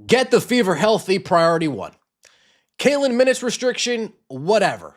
Get the Fever healthy, priority one. Caitlin minutes restriction, whatever.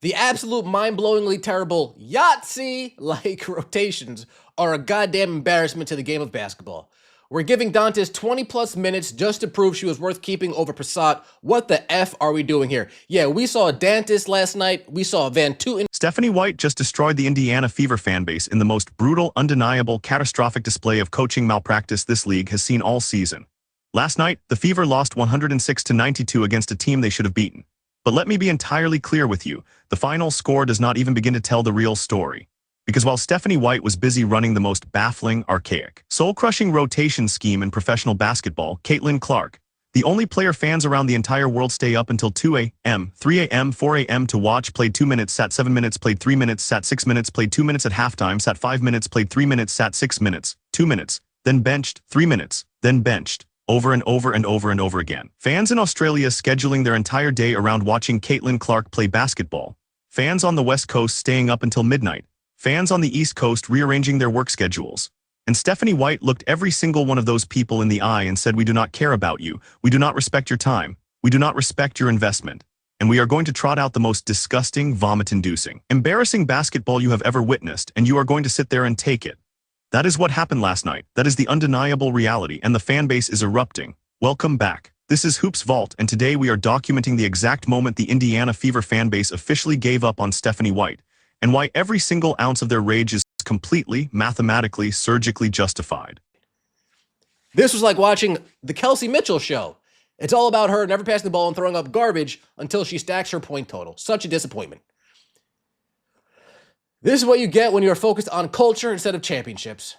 The absolute mind-blowingly terrible Yahtzee-like rotations are a goddamn embarrassment to the game of basketball. We're giving Dantas 20-plus minutes just to prove she was worth keeping over Prasad. What the F are we doing here? Yeah, we saw Dantas last night. We saw Van Tooten. Stephanie White just destroyed the Indiana Fever fanbase in the most brutal, undeniable, catastrophic display of coaching malpractice this league has seen all season. Last night, the Fever lost 106-92 against a team they should have beaten. But let me be entirely clear with you, the final score does not even begin to tell the real story. Because while Stephanie White was busy running the most baffling, archaic, soul-crushing rotation scheme in professional basketball, Caitlin Clark, the only player fans around the entire world stay up until 2 a.m., 3 a.m., 4 a.m. to watch, played 2 minutes, sat 7 minutes, played 3 minutes, sat 6 minutes, played 2 minutes at halftime, sat 5 minutes, played 3 minutes, sat 6 minutes, 2 minutes, then benched, 3 minutes, then benched. Over and over and over and over again. Fans in Australia scheduling their entire day around watching Caitlin Clark play basketball. Fans on the West Coast staying up until midnight. Fans on the East Coast rearranging their work schedules. And Stephanie White looked every single one of those people in the eye and said, "We do not care about you. We do not respect your time. We do not respect your investment. And we are going to trot out the most disgusting, vomit-inducing, embarrassing basketball you have ever witnessed, and you are going to sit there and take it." That is what happened last night. That is the undeniable reality, and the fanbase is erupting. Welcome back. This is Hoops Vault, and today we are documenting the exact moment the Indiana Fever fanbase officially gave up on Stephanie White, and why every single ounce of their rage is completely, mathematically, surgically justified. This was like watching the Kelsey Mitchell show. It's all about her never passing the ball and throwing up garbage until she stacks her point total. Such a disappointment. This is what you get when you are focused on culture instead of championships.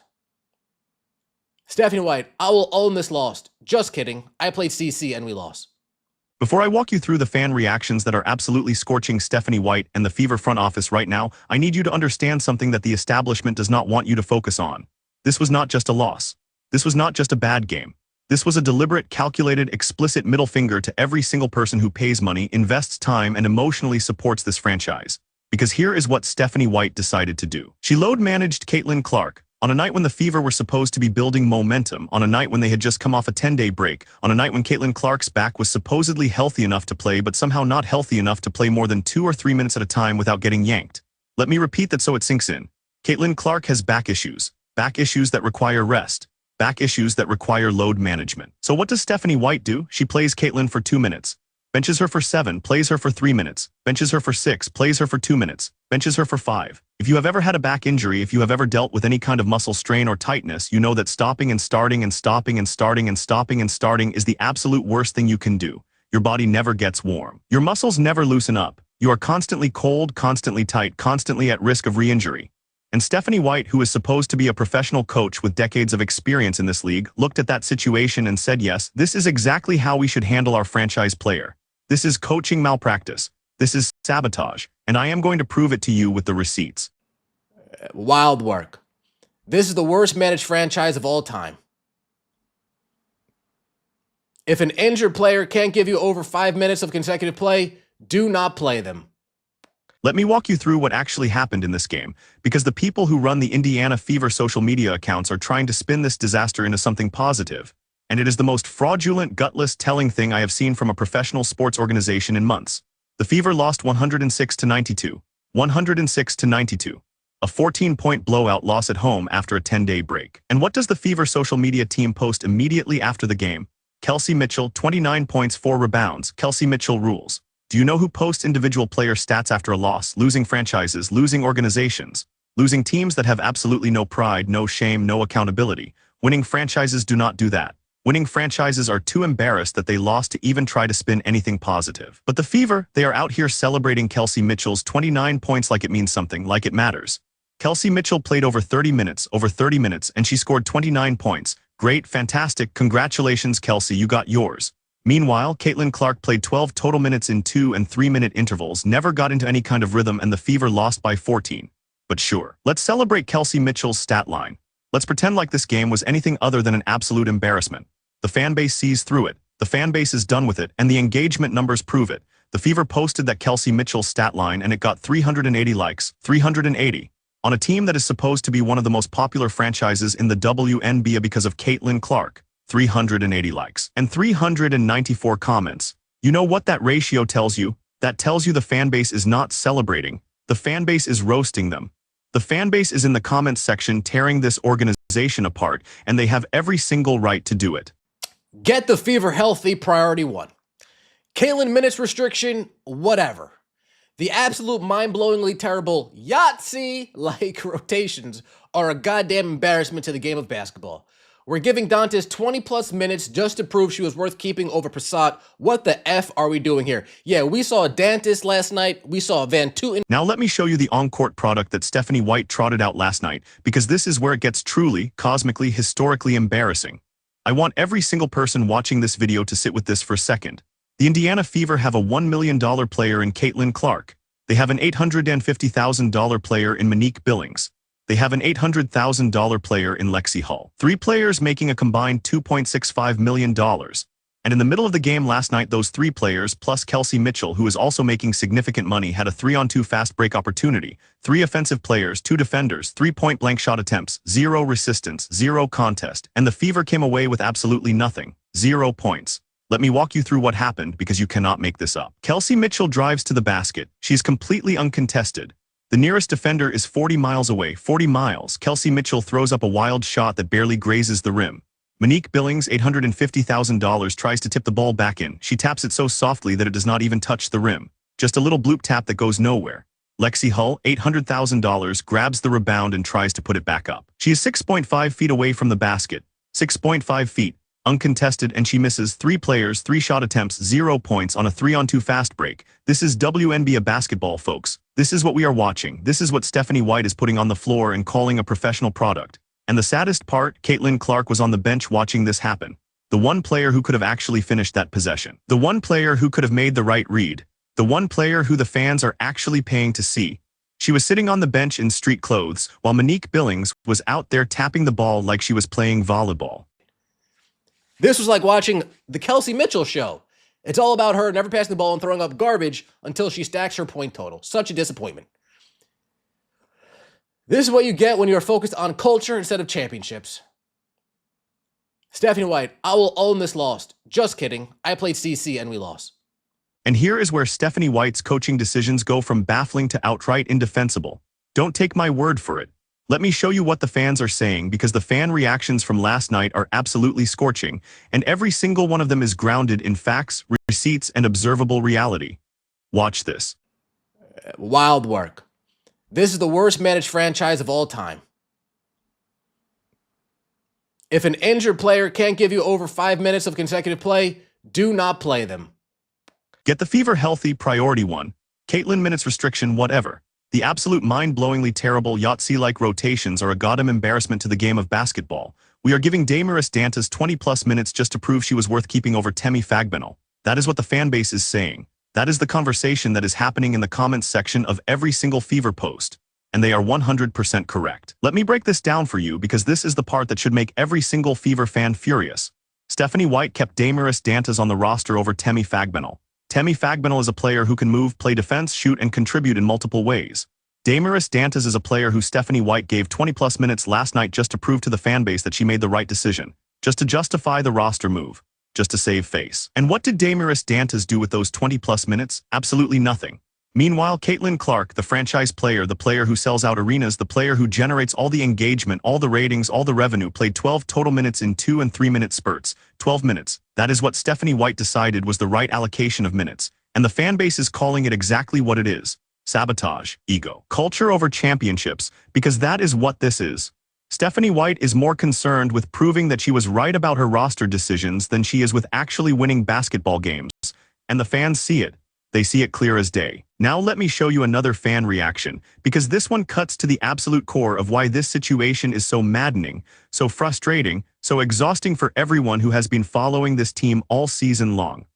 Stephanie White, I will own this loss. Just kidding. I played CC and we lost. Before I walk you through the fan reactions that are absolutely scorching Stephanie White and the Fever front office right now, I need you to understand something that the establishment does not want you to focus on. This was not just a loss. This was not just a bad game. This was a deliberate, calculated, explicit middle finger to every single person who pays money, invests time, and emotionally supports this franchise. Because here is what Stephanie White decided to do. She load-managed Caitlin Clark on a night when the Fever were supposed to be building momentum, on a night when they had just come off a 10-day break, on a night when Caitlin Clark's back was supposedly healthy enough to play but somehow not healthy enough to play more than 2 or 3 minutes at a time without getting yanked. Let me repeat that so it sinks in. Caitlin Clark has back issues that require rest, back issues that require load management. So what does Stephanie White do? She plays Caitlin for 2 minutes. Benches her for 7, plays her for 3 minutes, benches her for 6, plays her for 2 minutes, benches her for 5. If you have ever had a back injury, if you have ever dealt with any kind of muscle strain or tightness, you know that stopping and starting and stopping and starting and stopping and starting is the absolute worst thing you can do. Your body never gets warm. Your muscles never loosen up. You are constantly cold, constantly tight, constantly at risk of re-injury. And Stephanie White, who is supposed to be a professional coach with decades of experience in this league, looked at that situation and said, yes, this is exactly how we should handle our franchise player. This is coaching malpractice. This is sabotage, and I am going to prove it to you with the receipts. Wild work. This is the worst managed franchise of all time. If an injured player can't give you over 5 minutes of consecutive play, do not play them. Let me walk you through what actually happened in this game, because the people who run the Indiana Fever social media accounts are trying to spin this disaster into something positive. And it is the most fraudulent, gutless, telling thing I have seen from a professional sports organization in months. The Fever lost 106-92. 106-92. A 14-point blowout loss at home after a 10-day break. And what does the Fever social media team post immediately after the game? Kelsey Mitchell, 29 points, 4 rebounds. Kelsey Mitchell rules. Do you know who posts individual player stats after a loss? Losing franchises, losing organizations, losing teams that have absolutely no pride, no shame, no accountability. Winning franchises do not do that. Winning franchises are too embarrassed that they lost to even try to spin anything positive. But the Fever, they are out here celebrating Kelsey Mitchell's 29 points like it means something, like it matters. Kelsey Mitchell played over 30 minutes, and she scored 29 points. Great, fantastic, congratulations Kelsey, you got yours. Meanwhile, Caitlin Clark played 12 total minutes in 2 and 3 minute intervals, never got into any kind of rhythm, and the Fever lost by 14. But sure, let's celebrate Kelsey Mitchell's stat line. Let's pretend like this game was anything other than an absolute embarrassment. The fanbase sees through it, the fanbase is done with it, and the engagement numbers prove it. The Fever posted that Kelsey Mitchell's stat line and it got 380 likes, 380, on a team that is supposed to be one of the most popular franchises in the WNBA because of Caitlin Clark. 380 likes, and 394 comments. You know what that ratio tells you? That tells you the fanbase is not celebrating. The fanbase is roasting them. The fanbase is in the comments section tearing this organization apart, and they have every single right to do it. Get the fever healthy, priority one. Kalen minutes restriction, whatever. The absolute mind-blowingly terrible Yahtzee-like rotations are a goddamn embarrassment to the game of basketball. We're giving Dantas 20-plus minutes just to prove she was worth keeping over Prasad. What the F are we doing here? Yeah, we saw Dantas last night. We saw Van Tooten. Now let me show you the on-court product that Stephanie White trotted out last night, because this is where it gets truly, cosmically, historically embarrassing. I want every single person watching this video to sit with this for a second. The Indiana Fever have a $1 million player in Caitlin Clark. They have an $850,000 player in Monique Billings. They have an $800,000 player in Lexi Hull. 3 players making a combined $2.65 million. And in the middle of the game last night, those 3 players, plus Kelsey Mitchell, who is also making significant money, had a 3-on-2 fast break opportunity. 3 offensive players, 2 defenders, 3 point-blank shot attempts, 0 resistance, 0 contest, and the Fever came away with absolutely nothing. 0 points. Let me walk you through what happened, because you cannot make this up. Kelsey Mitchell drives to the basket. She's completely uncontested. The nearest defender is 40 miles away. 40 miles. Kelsey Mitchell throws up a wild shot that barely grazes the rim. Monique Billings, $850,000, tries to tip the ball back in. She taps it so softly that it does not even touch the rim. Just a little bloop tap that goes nowhere. Lexi Hull, $800,000, grabs the rebound and tries to put it back up. She is 6.5 feet away from the basket. 6.5 feet. Uncontested, and she misses. 3 players, 3 shot attempts, 0 points on a 3-on-2 fast break. This is WNBA basketball, folks. This is what we are watching. This is what Stephanie White is putting on the floor and calling a professional product. And the saddest part, Caitlin Clark was on the bench watching this happen. The one player who could have actually finished that possession. The one player who could have made the right read. The one player who the fans are actually paying to see. She was sitting on the bench in street clothes, while Monique Billings was out there tapping the ball like she was playing volleyball. This was like watching the Kelsey Mitchell show. It's all about her never passing the ball and throwing up garbage until she stacks her point total. Such a disappointment. This is what you get when you're focused on culture instead of championships. Stephanie White, I will own this loss. Just kidding. I played CC and we lost. And here is where Stephanie White's coaching decisions go from baffling to outright indefensible. Don't take my word for it. Let me show you what the fans are saying, because the fan reactions from last night are absolutely scorching, and every single one of them is grounded in facts, receipts, and observable reality. Watch this. Wild work. This is the worst managed franchise of all time. If an injured player can't give you over 5 minutes of consecutive play, do not play them. Get the Fever healthy, priority one. Caitlin minutes restriction, whatever. The absolute mind-blowingly terrible Yahtzee-like rotations are a goddamn embarrassment to the game of basketball. We are giving Damaris Dantas 20-plus minutes just to prove she was worth keeping over Temi Fagbenal. That is what the fanbase is saying. That is the conversation that is happening in the comments section of every single Fever post. And they are 100% correct. Let me break this down for you, because this is the part that should make every single Fever fan furious. Stephanie White kept Damaris Dantas on the roster over Temi Fagbenal. Temi Fagbenal is a player who can move, play defense, shoot, and contribute in multiple ways. Damaris Dantas is a player who Stephanie White gave 20-plus minutes last night just to prove to the fanbase that she made the right decision, just to justify the roster move, just to save face. And what did Damaris Dantas do with those 20-plus minutes? Absolutely nothing. Meanwhile, Caitlin Clark, the franchise player, the player who sells out arenas, the player who generates all the engagement, all the ratings, all the revenue, played 12 total minutes in 2 and 3 minute spurts. 12 minutes. That is what Stephanie White decided was the right allocation of minutes. And the fanbase is calling it exactly what it is. Sabotage, ego, culture over championships, because that is what this is. Stephanie White is more concerned with proving that she was right about her roster decisions than she is with actually winning basketball games. And the fans see it. They see it clear as day. Now let me show you another fan reaction, because this one cuts to the absolute core of why this situation is so maddening, so frustrating, so exhausting for everyone who has been following this team all season long.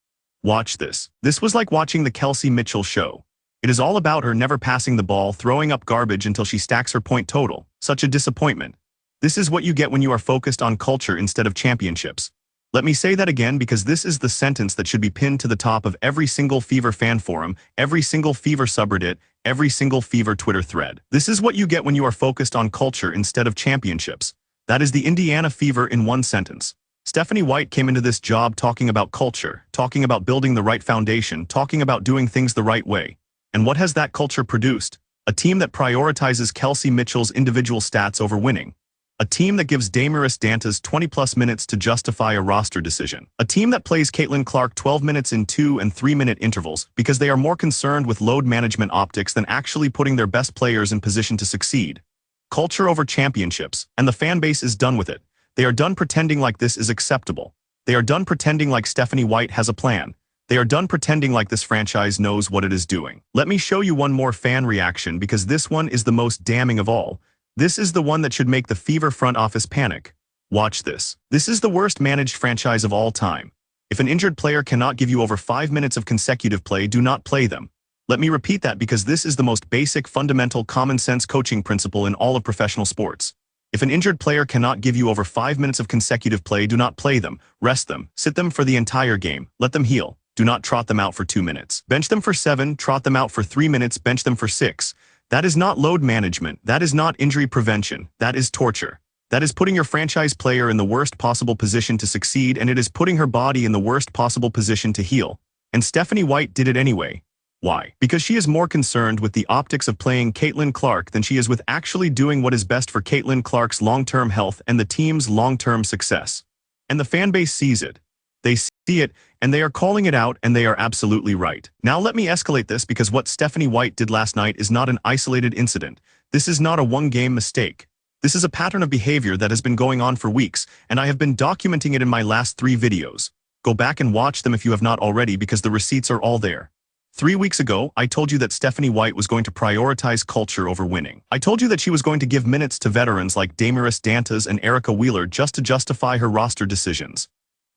Watch this. This was like watching the Kelsey Mitchell show. It is all about her never passing the ball, throwing up garbage until she stacks her point total. Such a disappointment. This is what you get when you are focused on culture instead of championships. Let me say that again, because this is the sentence that should be pinned to the top of every single Fever fan forum, every single Fever subreddit, every single Fever Twitter thread. This is what you get when you are focused on culture instead of championships. That is the Indiana Fever in one sentence. Stephanie White came into this job talking about culture, talking about building the right foundation, talking about doing things the right way. And what has that culture produced? A team that prioritizes Kelsey Mitchell's individual stats over winning. A team that gives Damaris Dantas 20-plus minutes to justify a roster decision. A team that plays Caitlin Clark 12 minutes in 2 and 3-minute intervals because they are more concerned with load management optics than actually putting their best players in position to succeed. Culture over championships, and the fan base is done with it. They are done pretending like this is acceptable. They are done pretending like Stephanie White has a plan. They are done pretending like this franchise knows what it is doing. Let me show you one more fan reaction because this one is the most damning of all. This is the one that should make the Fever front office panic. Watch this. This is the worst managed franchise of all time. If an injured player cannot give you over 5 minutes of consecutive play, do not play them. Let me repeat that because this is the most basic, fundamental, common-sense coaching principle in all of professional sports. If an injured player cannot give you over 5 minutes of consecutive play, do not play them, rest them, sit them for the entire game, let them heal. Do not trot them out for 2 minutes. Bench them for 7, trot them out for 3 minutes, bench them for 6. That is not load management. That is not injury prevention. That is torture. That is putting your franchise player in the worst possible position to succeed, and it is putting her body in the worst possible position to heal. And Stephanie White did it anyway. Why? Because she is more concerned with the optics of playing Caitlin Clark than she is with actually doing what is best for Caitlin Clark's long-term health and the team's long-term success. And the fan base sees it. They see it, and they are calling it out, and they are absolutely right. Now let me escalate this because what Stephanie White did last night is not an isolated incident. This is not a one-game mistake. This is a pattern of behavior that has been going on for weeks, and I have been documenting it in my last 3 videos. Go back and watch them if you have not already because the receipts are all there. 3 weeks ago, I told you that Stephanie White was going to prioritize culture over winning. I told you that she was going to give minutes to veterans like Damaris Dantas and Erica Wheeler just to justify her roster decisions.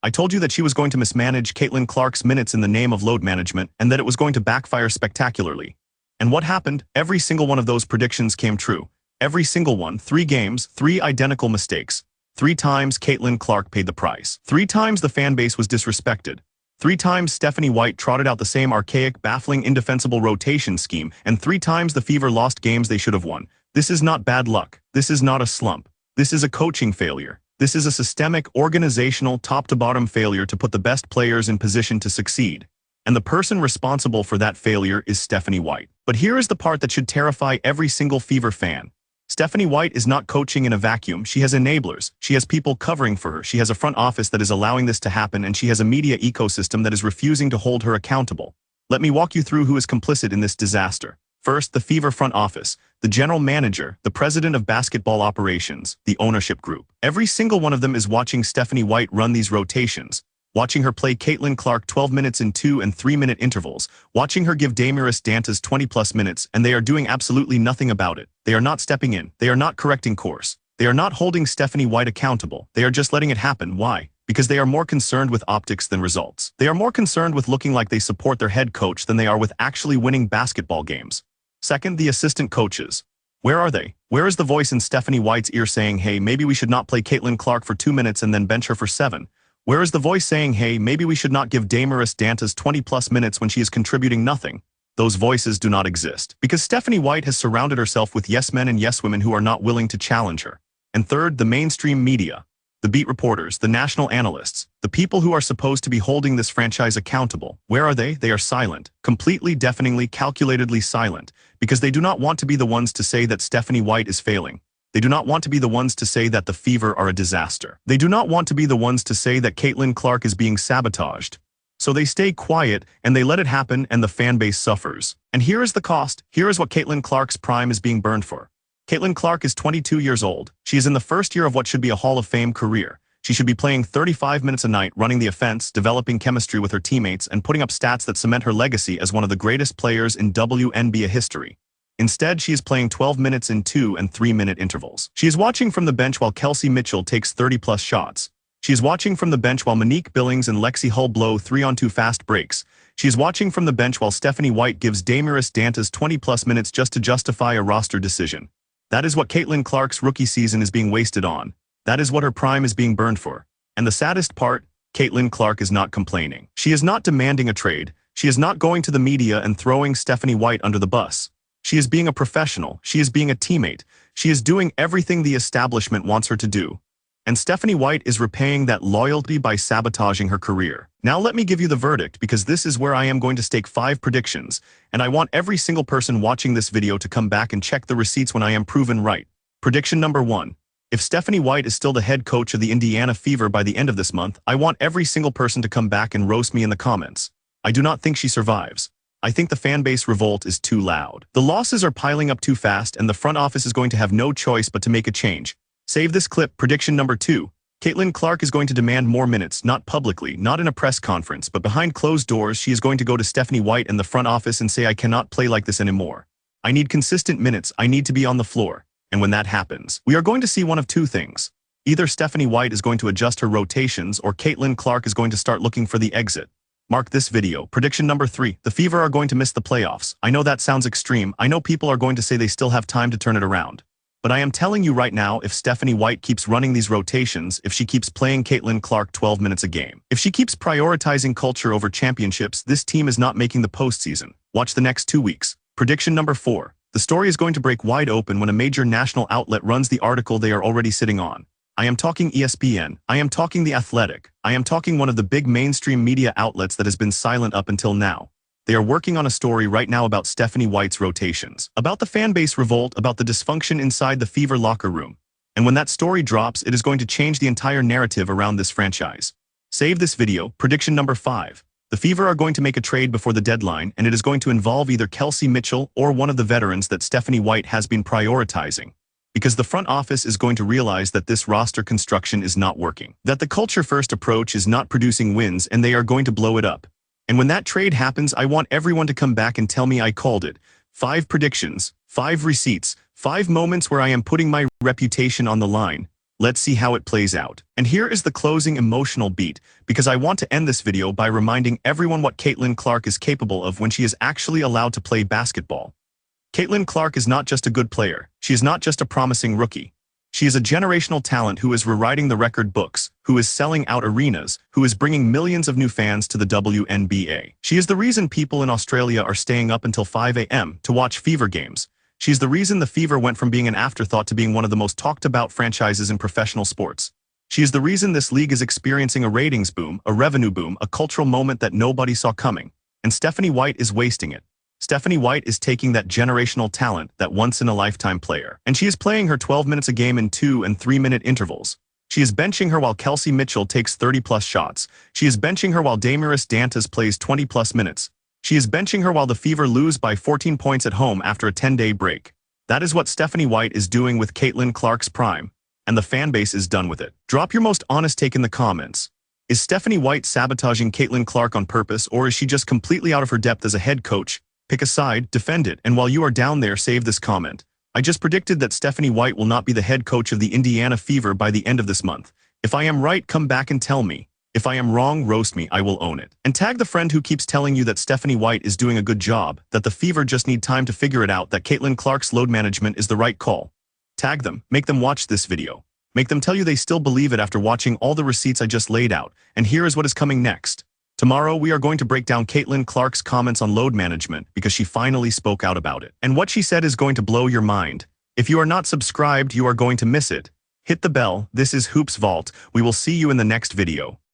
I told you that she was going to mismanage Caitlin Clark's minutes in the name of load management and that it was going to backfire spectacularly. And what happened? Every single one of those predictions came true. Every single one. 3 games, 3 identical mistakes. 3 times Caitlin Clark paid the price. 3 times the fan base was disrespected. 3 times Stephanie White trotted out the same archaic, baffling, indefensible rotation scheme, and 3 times the Fever lost games they should have won. This is not bad luck. This is not a slump. This is a coaching failure. This is a systemic, organizational, top-to-bottom failure to put the best players in position to succeed. And the person responsible for that failure is Stephanie White. But here is the part that should terrify every single Fever fan. Stephanie White is not coaching in a vacuum. She has enablers. She has people covering for her. She has a front office that is allowing this to happen, and she has a media ecosystem that is refusing to hold her accountable. Let me walk you through who is complicit in this disaster. First, the Fever front office, the general manager, the president of basketball operations, the ownership group. Every single one of them is watching Stephanie White run these rotations, watching her play Caitlin Clark 12 minutes in 2 and 3-minute intervals, watching her give Damaris Dantas 20-plus minutes, and they are doing absolutely nothing about it. They are not stepping in. They are not correcting course. They are not holding Stephanie White accountable. They are just letting it happen. Why? Because they are more concerned with optics than results. They are more concerned with looking like they support their head coach than they are with actually winning basketball games. Second, the assistant coaches. Where are they? Where is the voice in Stephanie White's ear saying, hey, maybe we should not play Caitlin Clark for 2 minutes and then bench her for 7? Where is the voice saying, hey, maybe we should not give Damaris Dantas 20-plus minutes when she is contributing nothing? Those voices do not exist, because Stephanie White has surrounded herself with yes men and yes women who are not willing to challenge her. And third, the mainstream media. The beat reporters, the national analysts, the people who are supposed to be holding this franchise accountable. Where are they? They are silent, completely, deafeningly, calculatedly silent, because they do not want to be the ones to say that Stephanie White is failing. They do not want to be the ones to say that the Fever are a disaster. They do not want to be the ones to say that Caitlin Clark is being sabotaged. So they stay quiet and they let it happen, and the fan base suffers. And here is the cost. Here is what Caitlin Clark's prime is being burned for. Caitlin Clark is 22 years old. She is in the first year of what should be a Hall of Fame career. She should be playing 35 minutes a night, running the offense, developing chemistry with her teammates, and putting up stats that cement her legacy as one of the greatest players in WNBA history. Instead, she is playing 12 minutes in 2 and 3-minute intervals. She is watching from the bench while Kelsey Mitchell takes 30-plus shots. She is watching from the bench while Monique Billings and Lexi Hull blow 3-on-2 fast breaks. She is watching from the bench while Stephanie White gives Damaris Dantas 20-plus minutes just to justify a roster decision. That is what Caitlin Clark's rookie season is being wasted on. That is what her prime is being burned for. And the saddest part, Caitlin Clark is not complaining. She is not demanding a trade. She is not going to the media and throwing Stephanie White under the bus. She is being a professional. She is being a teammate. She is doing everything the establishment wants her to do. And Stephanie White is repaying that loyalty by sabotaging her career. Now let me give you the verdict, because this is where I am going to stake 5 predictions, and I want every single person watching this video to come back and check the receipts when I am proven right. Prediction number 1. If Stephanie White is still the head coach of the Indiana Fever by the end of this month, I want every single person to come back and roast me in the comments. I do not think she survives. I think the fanbase revolt is too loud. The losses are piling up too fast, and the front office is going to have no choice but to make a change. Save this clip. Prediction number 2. Caitlin Clark is going to demand more minutes, not publicly, not in a press conference, but behind closed doors. She is going to go to Stephanie White and the front office and say, I cannot play like this anymore. I need consistent minutes. I need to be on the floor. And when that happens, we are going to see one of two things. Either Stephanie White is going to adjust her rotations, or Caitlin Clark is going to start looking for the exit. Mark this video. Prediction number 3. The Fever are going to miss the playoffs. I know that sounds extreme. I know people are going to say they still have time to turn it around. But I am telling you right now, if Stephanie White keeps running these rotations, if she keeps playing Caitlin Clark 12 minutes a game, if she keeps prioritizing culture over championships, this team is not making the postseason. Watch the next 2 weeks. Prediction number 4. The story is going to break wide open when a major national outlet runs the article they are already sitting on. I am talking ESPN. I am talking The Athletic. I am talking one of the big mainstream media outlets that has been silent up until now. They are working on a story right now about Stephanie White's rotations, about the fanbase revolt, about the dysfunction inside the Fever locker room. And when that story drops, it is going to change the entire narrative around this franchise. Save this video. Prediction number 5. The Fever are going to make a trade before the deadline, and it is going to involve either Kelsey Mitchell or one of the veterans that Stephanie White has been prioritizing. Because the front office is going to realize that this roster construction is not working, that the culture-first approach is not producing wins, and they are going to blow it up. And when that trade happens, I want everyone to come back and tell me I called it. 5 predictions, 5 receipts, 5 moments where I am putting my reputation on the line. Let's see how it plays out. And here is the closing emotional beat, because I want to end this video by reminding everyone what Caitlin Clark is capable of when she is actually allowed to play basketball. Caitlin Clark is not just a good player. She is not just a promising rookie. She is a generational talent who is rewriting the record books, who is selling out arenas, who is bringing millions of new fans to the WNBA. She is the reason people in Australia are staying up until 5 a.m. to watch Fever games. She is the reason the Fever went from being an afterthought to being one of the most talked about franchises in professional sports. She is the reason this league is experiencing a ratings boom, a revenue boom, a cultural moment that nobody saw coming. And Stephanie White is wasting it. Stephanie White is taking that generational talent, that once-in-a-lifetime player, and she is playing her 12 minutes a game in 2 and 3-minute intervals. She is benching her while Kelsey Mitchell takes 30-plus shots. She is benching her while Damiris Dantas plays 20-plus minutes. She is benching her while the Fever lose by 14 points at home after a 10-day break. That is what Stephanie White is doing with Caitlin Clark's prime, and the fanbase is done with it. Drop your most honest take in the comments. Is Stephanie White sabotaging Caitlin Clark on purpose, or is she just completely out of her depth as a head coach? Pick a side, defend it, and while you are down there, save this comment. I just predicted that Stephanie White will not be the head coach of the Indiana Fever by the end of this month. If I am right, come back and tell me. If I am wrong, roast me, I will own it. And tag the friend who keeps telling you that Stephanie White is doing a good job, that the Fever just need time to figure it out, that Caitlin Clark's load management is the right call. Tag them, make them watch this video. Make them tell you they still believe it after watching all the receipts I just laid out. And here is what is coming next. Tomorrow, we are going to break down Caitlin Clark's comments on load management, because she finally spoke out about it. And what she said is going to blow your mind. If you are not subscribed, you are going to miss it. Hit the bell. This is Hoops Vault. We will see you in the next video.